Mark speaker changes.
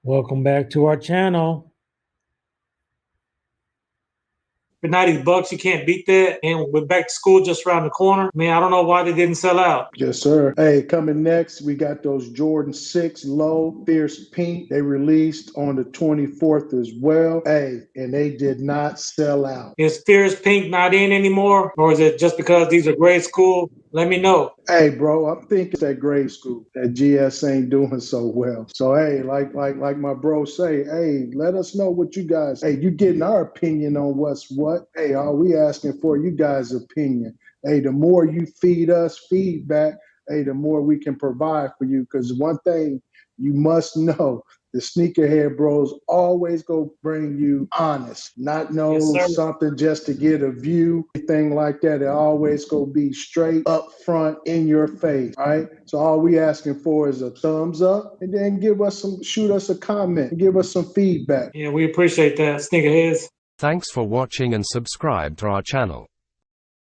Speaker 1: Welcome back to our channel.
Speaker 2: But now these Bucks, you can't beat that. And we're back to school just around the corner. Man, I don't know why they didn't sell out.
Speaker 3: Yes, sir. Hey, coming next, we got those Jordan 6 Low Fierce Pink. They released on the 24th as well. Hey, and they did not sell out.
Speaker 2: Is Fierce Pink not in anymore? Or is it just because these are grade school? Let me know.
Speaker 3: Hey, bro, I'm thinking that grade school, that GS ain't doing so well. So, hey, like my bro say, hey, let us know what you guys, hey, you getting our opinion on what's what. Hey, all we asking for you guys' opinion. Hey, the more you feed us feedback, hey, the more we can provide for you. Because one thing you must know, the Sneakerhead Bros always go bring you honest, not something just to get a view, anything like that. It always go be straight up front in your face, right? So all we asking for is a thumbs up, and then shoot us a comment, and give us some feedback.
Speaker 2: Yeah, we appreciate that, Sneakerheads.
Speaker 4: Thanks for watching and subscribe to our channel.